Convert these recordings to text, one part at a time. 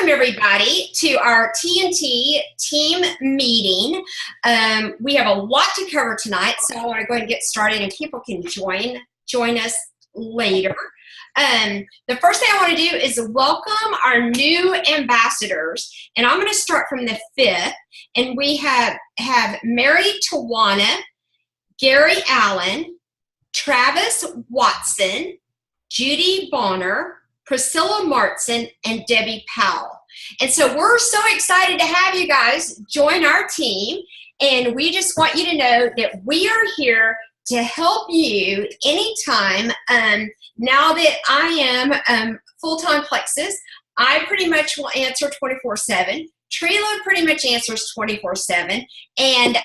Welcome everybody to our TNT team meeting. We have a lot to cover tonight, so I want to go ahead and get started, and people can join us later. The first thing I want to do is welcome our new ambassadors, and I'm going to start from the 5th. And we have Mary Tawana, Gary Allen, Travis Watson, Judy Bonner, Priscilla Martson, and Debbie Powell. And so we're so excited to have you guys join our team, and we just want you to know that we are here to help you anytime. Now that I am full-time Plexus, I pretty much will answer 24/7. Trello pretty much answers 24/7, and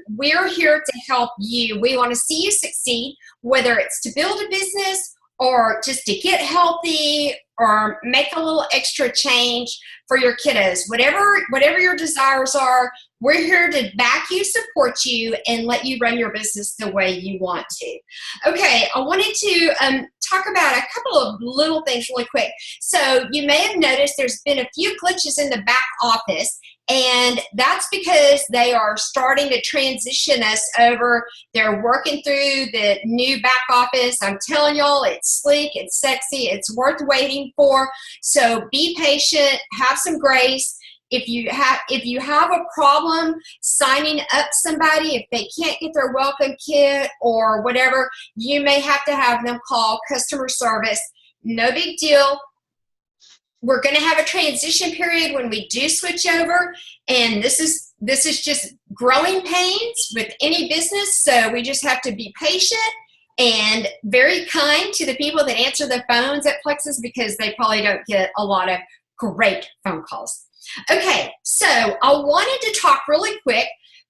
we're here to help you. We want to see you succeed, whether it's to build a business or just to get healthy or make a little extra change for your kiddos. Whatever your desires are, we're here to back you, support you, and let you run your business the way you want to. Okay, I wanted to talk about a couple of little things really quick. So you may have noticed there's been a few glitches in the back office, and that's because they are starting to transition us over. They're working through the new back office. I'm telling y'all, it's sleek, it's sexy, it's worth waiting for. So be patient, have some grace. If you have a problem signing up somebody, if they can't get their welcome kit or whatever, you may have to have them call customer service. No big deal. We're going to have a transition period when we do switch over, and this is just growing pains with any business, so we just have to be patient and very kind to the people that answer the phones at Plexus, because they probably don't get a lot of great phone calls. Okay, so I wanted to talk really quick.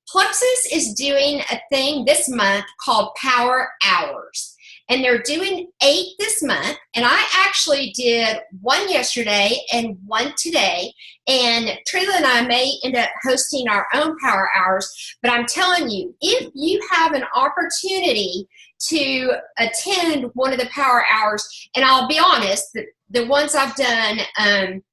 Plexus is doing a thing this month called Power Hours. And they're doing 8 this month, and I actually did one yesterday and one today, and Trila and I may end up hosting our own Power Hours, but I'm telling you, if you have an opportunity to attend one of the Power Hours, and I'll be honest, the ones I've done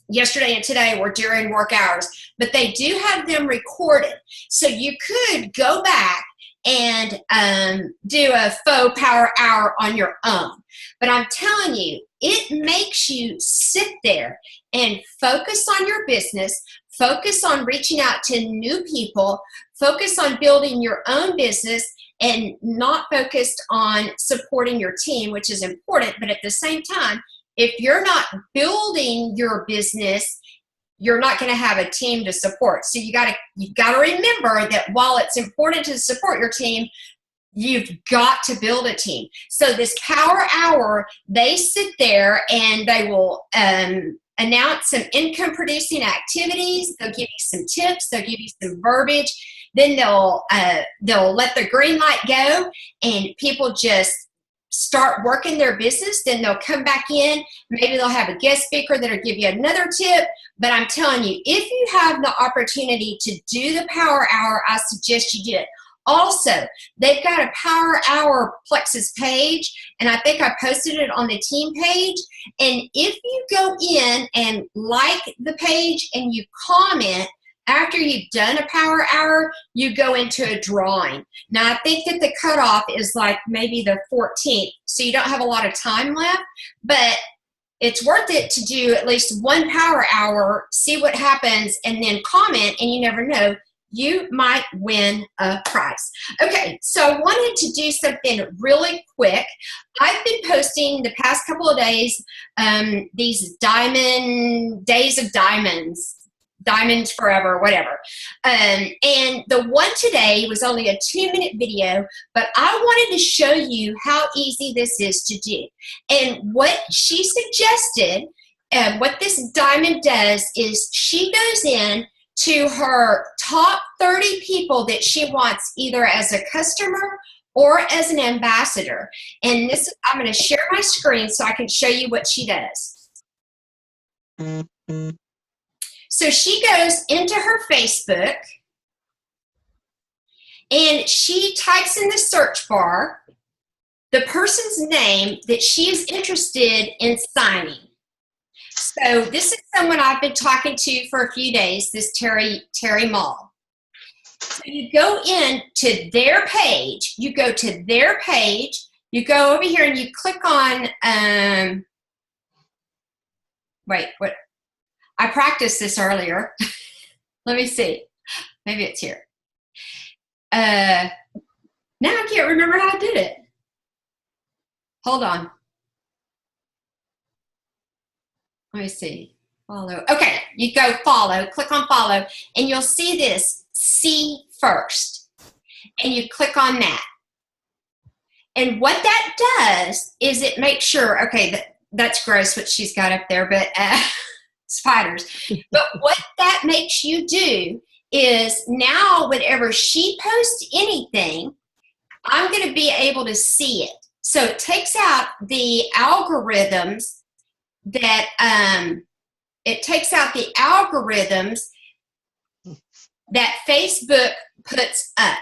yesterday and today were during work hours, but they do have them recorded, so you could go back and do a faux Power Hour on your own. But I'm telling you, it makes you sit there and focus on your business, focus on reaching out to new people, focus on building your own business, and not focused on supporting your team, which is important. But at the same time, if you're not building your business, you're not going to have a team to support. So you've got to remember that while it's important to support your team, you've got to build a team. So this Power Hour, they sit there and they will announce some income producing activities. They'll give you some tips. They'll give you some verbiage. Then they'll let the green light go, and people just start working their business. Then they'll come back in. Maybe they'll have a guest speaker that'll give you another tip. But I'm telling you, if you have the opportunity to do the Power Hour, I suggest you do it. Also, they've got a Power Hour Plexus page, and I think I posted it on the team page. And if you go in and like the page and you comment, after you've done a Power Hour, you go into a drawing. Now, I think that the cutoff is like maybe the 14th, so you don't have a lot of time left, but it's worth it to do at least one Power Hour, see what happens, and then comment, and you never know, you might win a prize. Okay, so I wanted to do something really quick. I've been posting the past couple of days these days of diamonds forever, whatever. And the one today was only a 2-minute video, but I wanted to show you how easy this is to do. And what she suggested, what this diamond does is she goes in to her top 30 people that she wants either as a customer or as an ambassador. And this, I'm going to share my screen so I can show you what she does. So she goes into her Facebook and she types in the search bar the person's name that she is interested in signing. So this is someone I've been talking to for a few days, this Terry Mall. So you go into their page, you go over here and you click on, wait, what? I practiced this earlier. Let me see. Maybe it's here. Now I can't remember how I did it. Hold on. Let me see. Follow. Okay, you go follow, click on follow, and you'll see this, see first. And you click on that. And what that does is it makes sure, okay, that's gross what she's got up there, but spiders. But what that makes you do is now whenever she posts anything, I'm going to be able to see it. So it takes out the algorithms that Facebook puts up.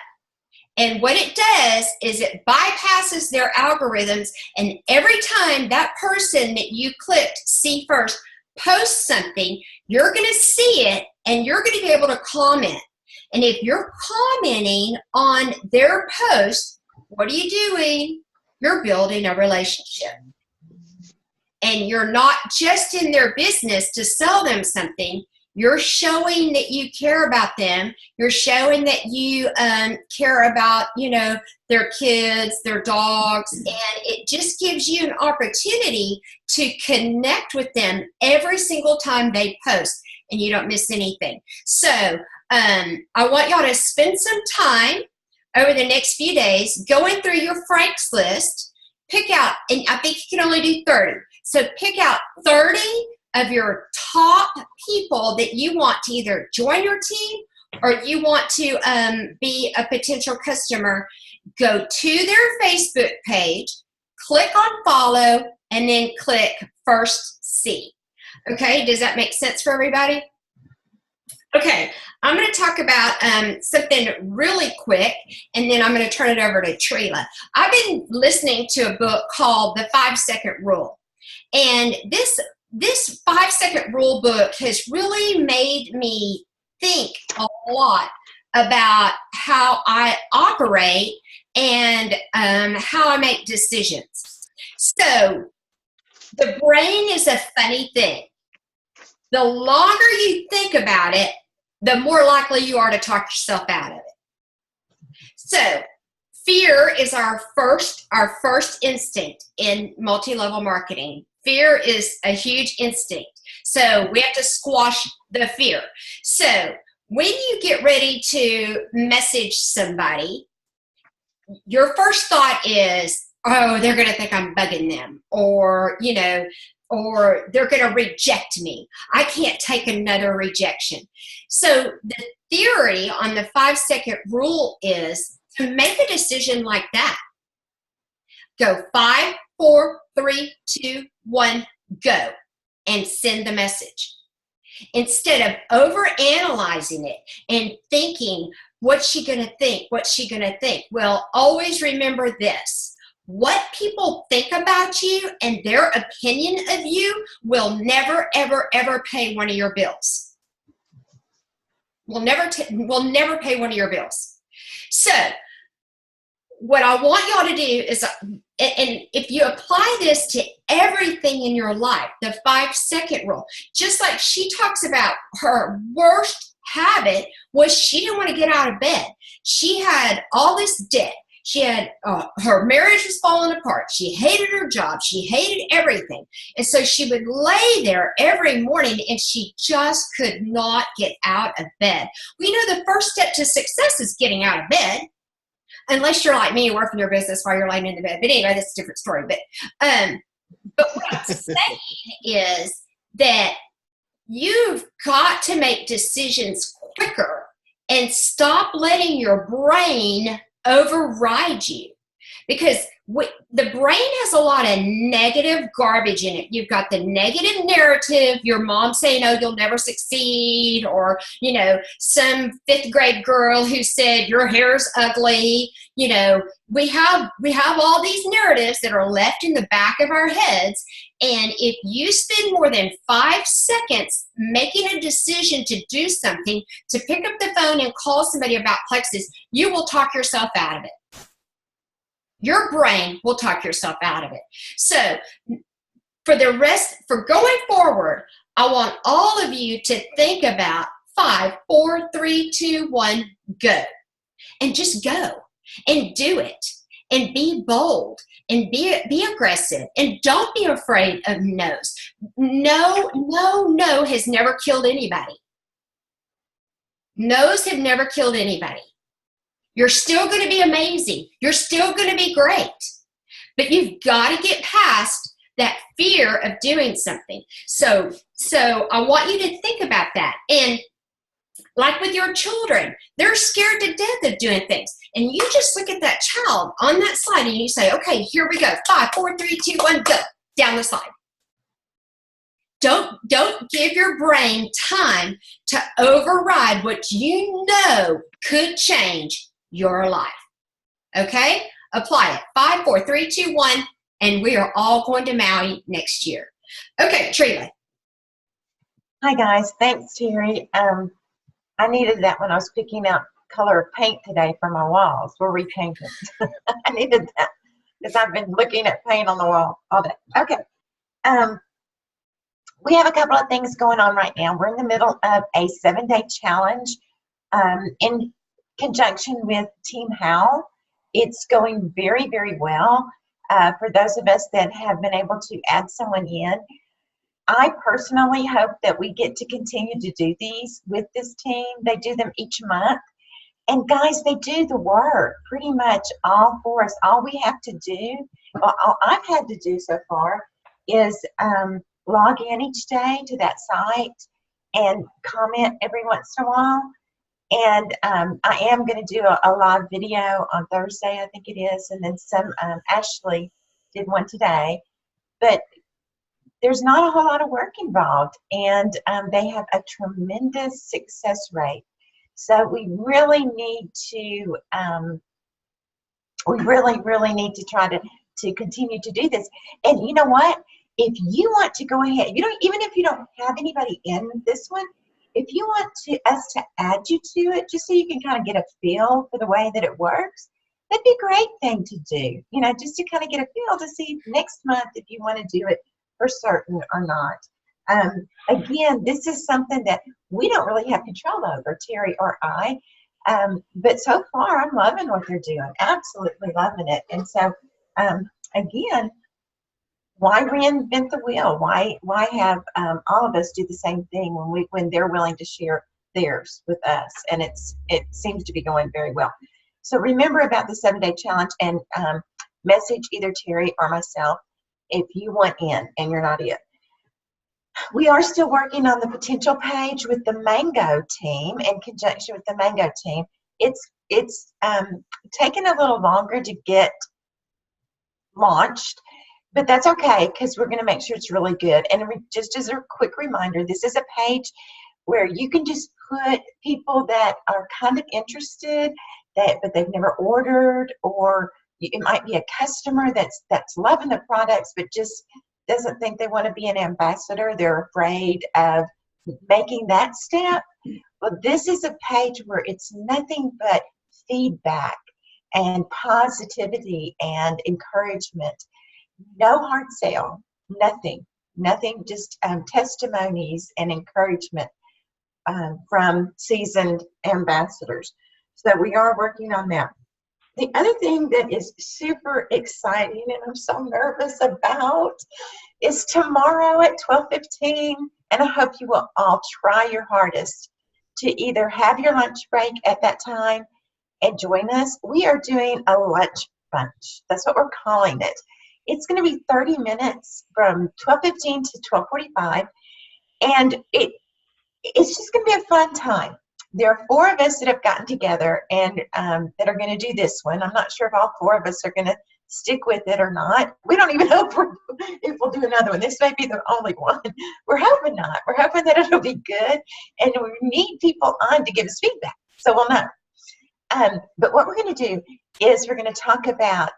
And what it does is it bypasses their algorithms, and every time that person that you clicked see first posts something, you're going to see it and you're going to be able to comment. And if you're commenting on their post, what are you doing? You're building a relationship. And you're not just in their business to sell them something. You're showing that you care about them. You're showing that you care about, you know, their kids, their dogs, and it just gives you an opportunity to connect with them every single time they post, and you don't miss anything. So I want y'all to spend some time over the next few days going through your Frank's list. Pick out, and I think you can only do 30. So pick out 30 of your top people that you want to either join your team or you want to be a potential customer. Go to their Facebook page, click on follow, and then click first see. Okay, does that make sense for everybody? Okay, I'm going to talk about something really quick, and then I'm going to turn it over to Trila. I've been listening to a book called The 5-Second Rule, and this 5-Second Rule book has really made me think a lot about how I operate and how I make decisions. So the brain is a funny thing. The longer you think about it, the more likely you are to talk yourself out of it. So fear is our first instinct in multi-level marketing. Fear is a huge instinct. So we have to squash the fear. So when you get ready to message somebody, your first thought is, oh, they're going to think I'm bugging them, or, you know, or they're going to reject me. I can't take another rejection. So the theory on the 5-second rule is to make a decision like that. Go 5, 4, 3, 2, 1, go, and send the message. Instead of overanalyzing it and thinking, what's she going to think? What's she going to think? Well, always remember this. What people think about you and their opinion of you will never, ever, ever pay one of your bills. Will never pay one of your bills. So what I want y'all to do is, and if you apply this to everything in your life, the 5-second rule, just like she talks about her worst habit was she didn't want to get out of bed. She had all this debt. She had, her marriage was falling apart. She hated her job. She hated everything. And so she would lay there every morning and she just could not get out of bed. Well, you know, the first step to success is getting out of bed. Unless you're like me, you work in your business while you're laying in the bed. But anyway, that's a different story. But what I'm saying is that you've got to make decisions quicker and stop letting your brain override you. because the brain has a lot of negative garbage in it. You've got the negative narrative, your mom saying, oh, you'll never succeed, or, you know, some fifth grade girl who said your hair's ugly. You know, we have all these narratives that are left in the back of our heads. And if you spend more than 5 seconds making a decision to do something, to pick up the phone and call somebody about Plexus, you will talk yourself out of it. Your brain will talk yourself out of it. So for going forward, I want all of you to think about 5, 4, 3, 2, 1, go. And just go and do it. And be bold and be aggressive. And don't be afraid of no's. No has never killed anybody. No's have never killed anybody. You're still going to be amazing. You're still going to be great. But you've got to get past that fear of doing something. So I want you to think about that. And like with your children, they're scared to death of doing things. And you just look at that child on that slide and you say, okay, here we go. 5, 4, 3, 2, 1, go. Down the slide. Don't give your brain time to override what you know could change your life. Okay? Apply it. 5, 4, 3, 2, 1, and we are all going to Maui next year. Okay, Trila. Hi guys, thanks Terry. I needed that when I was picking out color of paint today for my walls. We're repainting. I needed that because I've been looking at paint on the wall all day. Okay. We have a couple of things going on right now. We're in the middle of a 7-day challenge in conjunction with Team How. It's going very, very well. For those of us that have been able to add someone in, I personally hope that we get to continue to do these with this team. They do them each month. And guys, they do the work pretty much all for us. All we have to do, all I've had to do so far is log in each day to that site and comment every once in a while. And I am going to do a live video on Thursday, I think it is. And then some, Ashley did one today. But there's not a whole lot of work involved. And they have a tremendous success rate. So we really need to, really need to try to continue to do this. And you know what? If you want to go ahead, even if you don't have anybody in this one, if you want us to add you to it, just so you can kind of get a feel for the way that it works, that'd be a great thing to do. You know, just to kind of get a feel to see next month if you want to do it for certain or not. Again, this is something that we don't really have control over, Terry or I. But so far, I'm loving what they're doing. Absolutely loving it. And so, again, why reinvent the wheel? Why have all of us do the same thing when they're willing to share theirs with us? And it seems to be going very well. So remember about the 7-day challenge and message either Terry or myself if you want in and you're not in. We are still working on the potential page with the Mango team in conjunction with the Mango team. It's taken a little longer to get launched, but that's okay because we're going to make sure it's really good. And just as a quick reminder, this is a page where you can just put people that are kind of interested, but they've never ordered, or it might be a customer that's loving the products but just doesn't think they want to be an ambassador. They're afraid of making that step. Well, this is a page where it's nothing but feedback and positivity and encouragement. No hard sale, nothing, just testimonies and encouragement from seasoned ambassadors. So we are working on that. The other thing that is super exciting and I'm so nervous about is tomorrow at 12:15, and I hope you will all try your hardest to either have your lunch break at that time and join us. We are doing a lunch bunch. That's what we're calling it. It's going to be 30 minutes from 12:15 to 12:45, and it's just going to be a fun time. There are 4 of us that have gotten together and that are going to do this one. I'm not sure if all 4 of us are going to stick with it or not. We don't even know if we'll do another one. This may be the only one. We're hoping not. We're hoping that it'll be good, and we need people on to give us feedback, so we'll know. But what we're going to do is we're going to talk about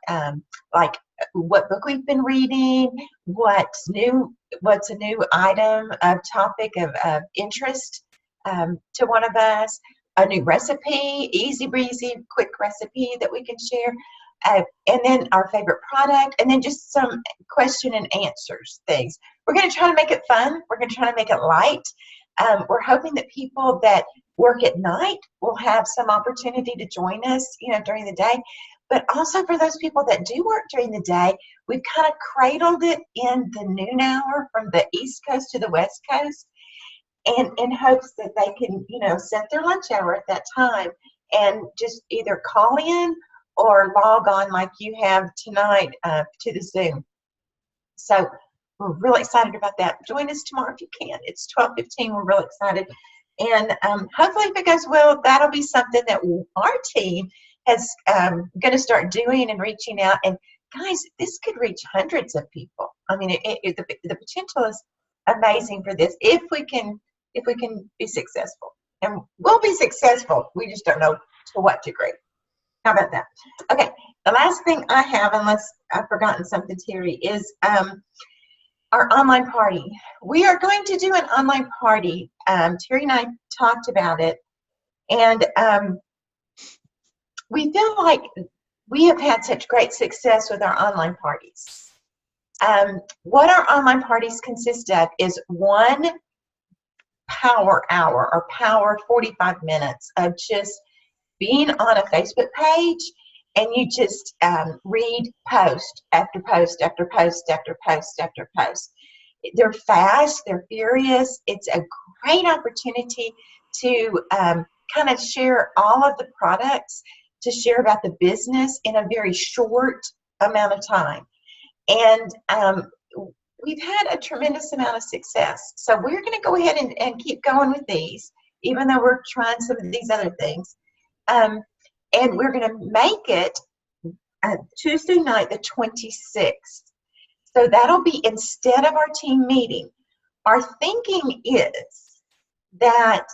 like what book we've been reading, what's a new item of topic of interest to one of us, a new recipe, easy breezy, quick recipe that we can share, and then our favorite product, and then just some question and answers things. We're going to try to make it fun. We're going to try to make it light. We're hoping that people that work at night will have some opportunity to join us, during the day. But also for those people that do work during the day, we've kind of cradled it in the noon hour from the East Coast to the West Coast, and in hopes that they can, set their lunch hour at that time and just either call in or log on like you have tonight to the Zoom. So we're really excited about that. Join us tomorrow if you can. It's 12:15. We're real excited. And hopefully if it goes well, that'll be something that our team is going to start doing and reaching out. And guys, this could reach hundreds of people. I mean, the potential is amazing for this if we can be successful. And we'll be successful. We just don't know to what degree. How about that? Okay, the last thing I have, unless I've forgotten something, Terry, is our online party. We are going to do an online party. Terry and I talked about it, and we feel like we have had such great success with our online parties. What our online parties consist of is one power hour or power 45 minutes of just being on a Facebook page, and you just read post after post after post after post after post. They're fast, they're furious. It's a great opportunity to kind of share all of the products, to share about the business in a very short amount of time. And we've had a tremendous amount of success. So we're going to go ahead and keep going with these, even though we're trying some of these other things. And we're going to make it Tuesday night, the 26th. So that'll be instead of our team meeting. Our thinking is that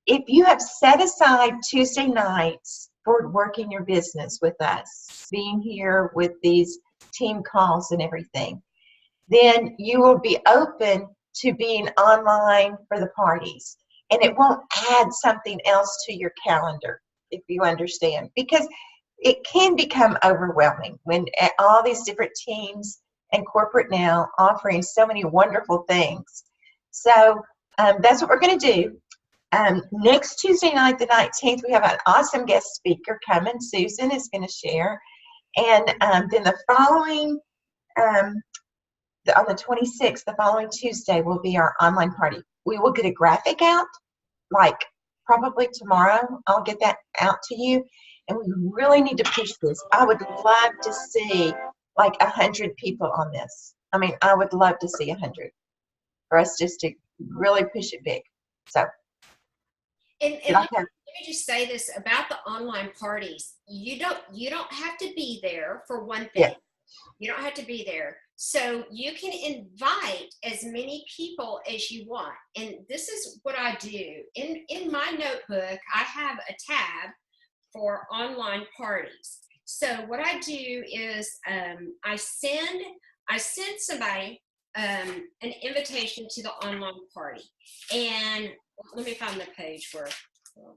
if you have set aside Tuesday nights for working your business with us, being here with these team calls and everything, then you will be open to being online for the parties. And it won't add something else to your calendar, if you understand, because it can become overwhelming when all these different teams and corporate now offering so many wonderful things. So that's what we're going to do. Next Tuesday night, the 19th, we have an awesome guest speaker coming. Susan is going to share. And then the following, on the 26th, the following Tuesday, will be our online party. We will get a graphic out, like probably tomorrow. I'll get that out to you. And we really need to push this. I would love to see like 100 people on this. I mean, I would love to see 100 for us just to really push it big. So, and let me just say this about the online parties. You don't have to be there for one thing. Yeah. You don't have to be there. So you can invite as many people as you want. And this is what I do. In my notebook, I have a tab for online parties. So what I do is I send somebody an invitation to the online party. And let me find the page where,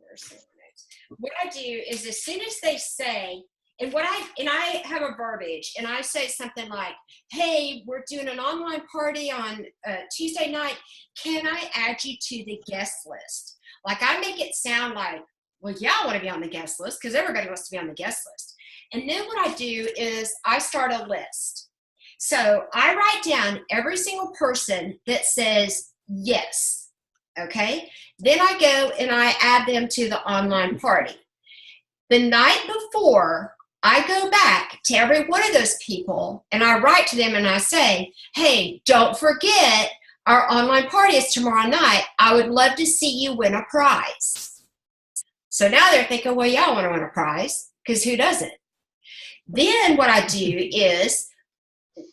there's some notes. What I do is as soon as they say, and I have a verbiage, and I say something like, hey, we're doing an online party on Tuesday night. Can I add you to the guest list? Like, I make it sound like, well, yeah, I want to be on the guest list because everybody wants to be on the guest list. And then what I do is I start a list. So I write down every single person that says yes, okay? Then I go and I add them to the online party. The night before, I go back to every one of those people and I write to them and I say, hey, don't forget our online party is tomorrow night. I would love to see you win a prize. So now they're thinking, well, yeah, I want to win a prize, because who doesn't? Then what I do is,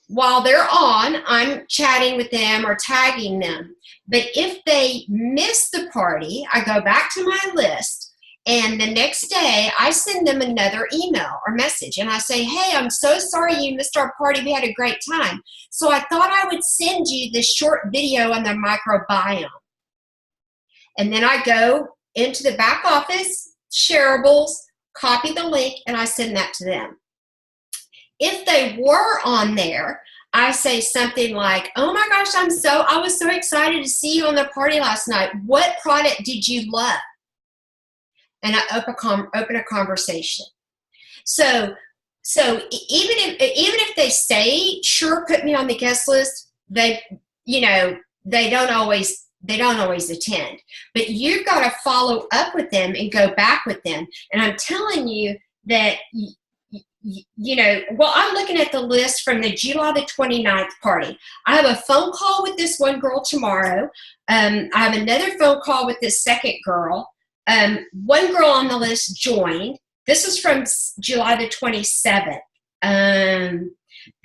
while they're on, I'm chatting with them or tagging them. But if they miss the party, I go back to my list, and the next day I send them another email or message, and I say, hey, I'm so sorry you missed our party. We had a great time. So I thought I would send you this short video on the microbiome. And then I go into the back office, shareables, copy the link, and I send that to them. If they were on there, I say something like, oh my gosh, I was so excited to see you on the party last night. What product did you love? And I open a conversation. So even if they say, sure, put me on the guest list, they don't always attend. But you've got to follow up with them and go back with them. And I'm telling you that, I'm looking at the list from the July the 29th party. I have a phone call with this one girl tomorrow. I have another phone call with this second girl. One girl on the list joined. This was from July the 27th.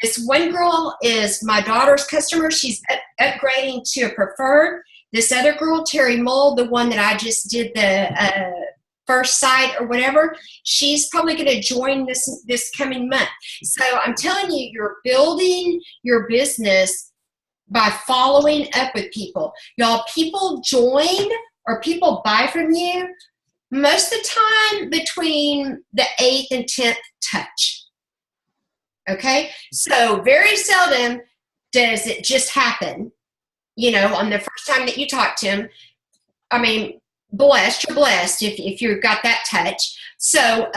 This one girl is my daughter's customer. She's upgrading to a preferred. This other girl, Terry Mull, the one that I just did the first site or whatever, she's probably going to join this coming month. So I'm telling you, you're building your business by following up with people. Y'all, people join or people buy from you most of the time between the 8th and 10th touch. Okay? So very seldom does it just happen, on the first time that you talk to them. I mean, you're blessed if you've got that touch. So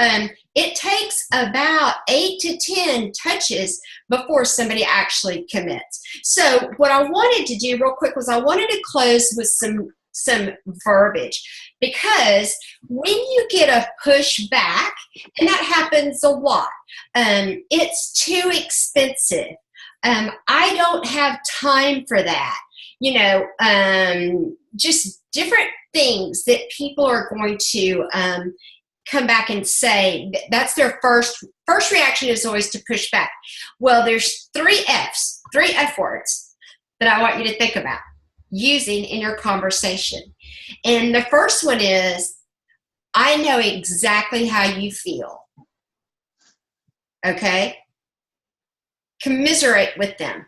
it takes about 8 to 10 touches before somebody actually commits. So what I wanted to do real quick was I wanted to close with some verbiage, because when you get a pushback, and that happens a lot, it's too expensive. I don't have time for that. Just different things that people are going to come back and say. That's their first reaction is always to push back. Well, there's three F words that I want you to think about using in your conversation. And the first one is, I know exactly how you feel. Okay? Commiserate with them.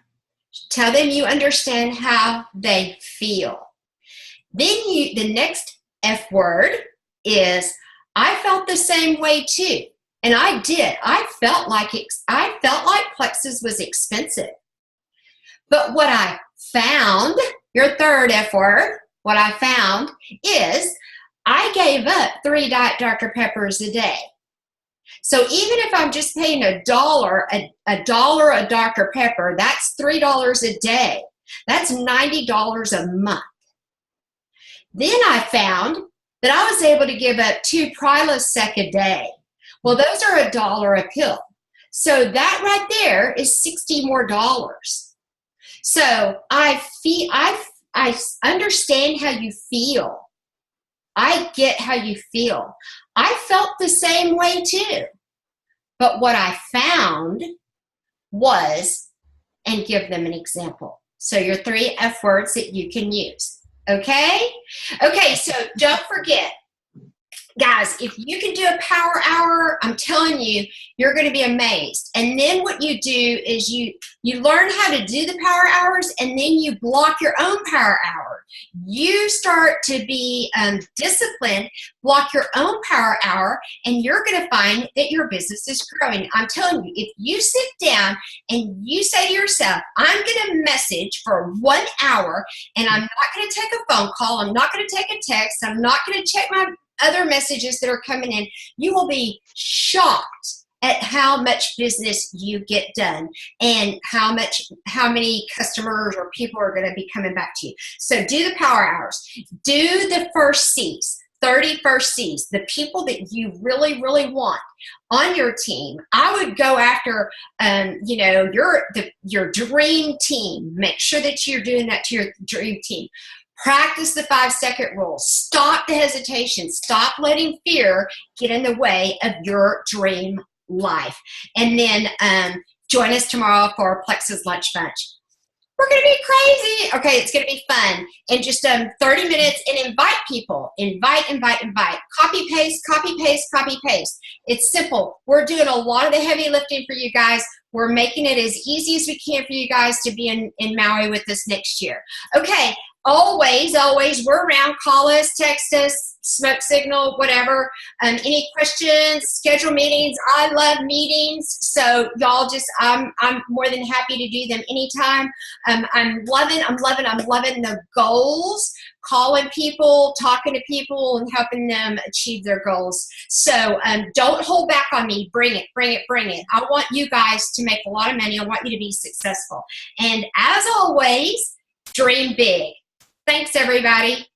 Tell them you understand how they feel. Then the next F word is, I felt the same way too. And I did. I felt like Plexus was expensive. But what I found, your third F word, what I found is I gave up 3 Diet Dr. Peppers a day. So even if I'm just paying $1 a Dr. Pepper, that's $3 a day. That's $90 a month. Then I found that I was able to give up 2 Prilosec a day. Well, those are $1 a pill. So that right there is $60 more. So I understand how you feel. I get how you feel. I felt the same way too. But what I found was, and give them an example. So your 3 F words that you can use. Okay? Okay, so don't forget, guys, if you can do a power hour, I'm telling you, you're going to be amazed. And then what you do is you learn how to do the power hours, and then you block your own power hour. You start to be disciplined, block your own power hour, and you're going to find that your business is growing. I'm telling you, if you sit down and you say to yourself, I'm going to message for 1 hour, and I'm not going to take a phone call, I'm not going to take a text, I'm not going to check my other messages that are coming in, you will be shocked at how much business you get done and how many customers or people are going to be coming back to you. So do the power hours. Do the first C's, 30 first C's, the people that you really, really want on your team. I would go after, your dream team. Make sure that you're doing that to your dream team. Practice the 5-second rule. Stop the hesitation. Stop letting fear get in the way of your dream life. And then join us tomorrow for Plexus Lunch Bunch. We're going to be crazy. Okay, it's going to be fun. And just 30 minutes and invite people. Invite. Copy, paste, copy, paste, copy, paste. It's simple. We're doing a lot of the heavy lifting for you guys. We're making it as easy as we can for you guys to be in Maui with us next year. Okay, always, we're around. Call us, text us, smoke signal, whatever. Any questions, schedule meetings. I love meetings. So y'all just, I'm more than happy to do them anytime. I'm loving the goals, calling people, talking to people, and helping them achieve their goals. So don't hold back on me. Bring it. I want you guys to make a lot of money. I want you to be successful. And as always, dream big. Thanks, everybody.